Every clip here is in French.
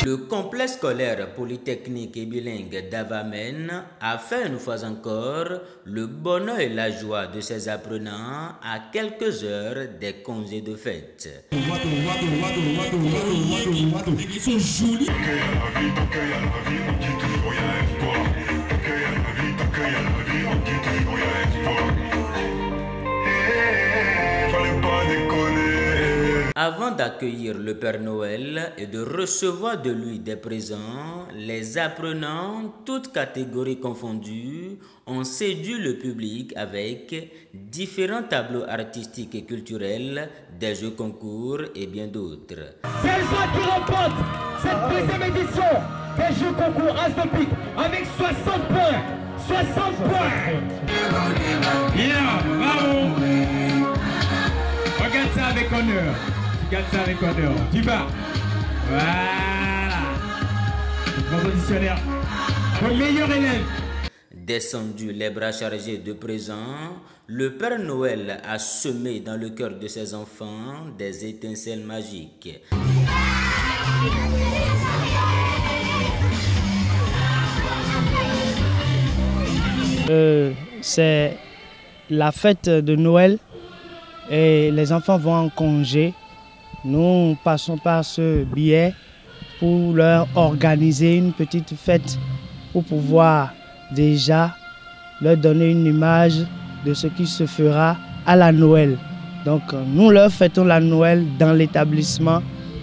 Le complexe scolaire polytechnique et bilingue d'Avamen a fait une fois encore le bonheur et la joie de ses apprenants à quelques heures des congés de fête. Avant d'accueillir le Père Noël et de recevoir de lui des présents, les apprenants, toutes catégories confondues, ont séduit le public avec différents tableaux artistiques et culturels, des jeux concours et bien d'autres. C'est ça qui remporte cette deuxième édition des jeux concours As de pique avec 60 points. 60 points. Yeah, bravo. Regarde ça avec honneur. Regarde ça avec honneur. Tu vas. Voilà. Notre auditionnaire. Le meilleur élève. Descendu les bras chargés de présents, le Père Noël a semé dans le cœur de ses enfants des étincelles magiques. C'est la fête de Noël et les enfants vont en congé. Nous passons par ce biais pour leur organiser une petite fête pour pouvoir déjà leur donner une image de ce qui se fera à la Noël. Donc nous leur fêtons la Noël dans l'établissement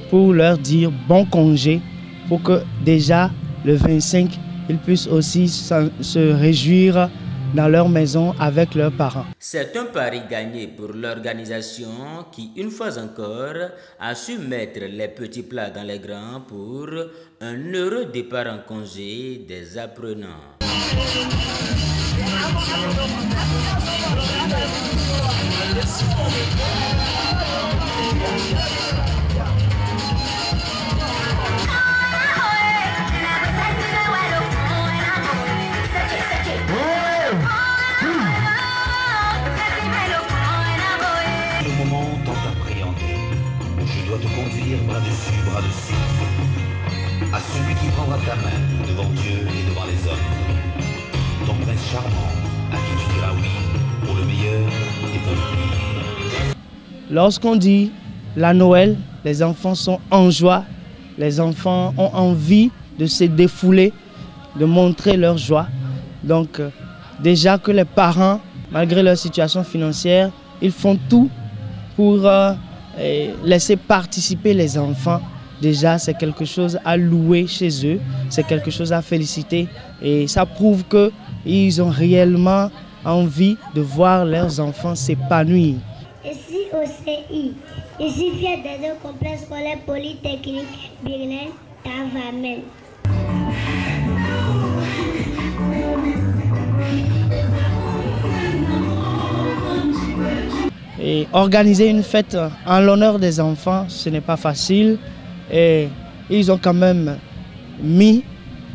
pour leur dire bon congé pour que déjà le 25 ils puissent aussi se réjouir dans leur maison avec leurs parents. C'est un pari gagné pour l'organisation qui, une fois encore, a su mettre les petits plats dans les grands pour un heureux départ en congé des apprenants. Je dois te conduire bras dessus, bras dessous, à celui qui prendra ta main devant Dieu et devant les hommes. Ton prince charmant, à qui tu diras oui, pour le meilleur et pour le pire. Lorsqu'on dit la Noël, les enfants sont en joie, les enfants ont envie de se défouler, de montrer leur joie. Donc déjà que les parents, malgré leur situation financière, ils font tout pour laisser participer les enfants. Déjà, c'est quelque chose à louer chez eux, c'est quelque chose à féliciter et ça prouve qu'ils ont réellement envie de voir leurs enfants s'épanouir. Ici au CI, ici fier des deux complexes scolaires polytechniques bilingues d'Avamen. Et organiser une fête en l'honneur des enfants, ce n'est pas facile. Et ils ont quand même mis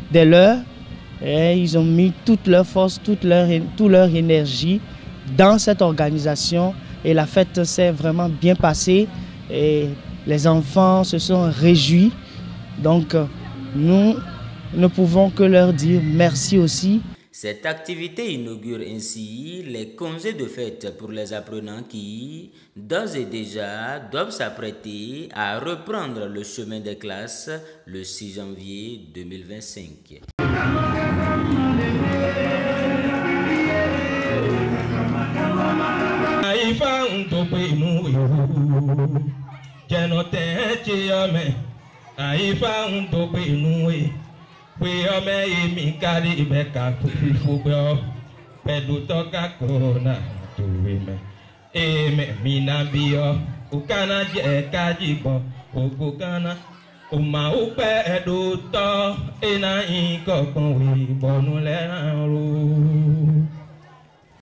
des leurs, et ils ont mis toute leur force, toute leur énergie dans cette organisation. Et la fête s'est vraiment bien passée et les enfants se sont réjouis. Donc nous ne pouvons que leur dire merci aussi. Cette activité inaugure ainsi les congés de fête pour les apprenants qui, d'ores et déjà, doivent s'apprêter à reprendre le chemin des classes le 6 janvier 2025. We are me carry beka fufugo pedu toka kona to women me mina bio ukana je kajibo ukana uma upe edu to ina iko kon wi bonu le ran ru.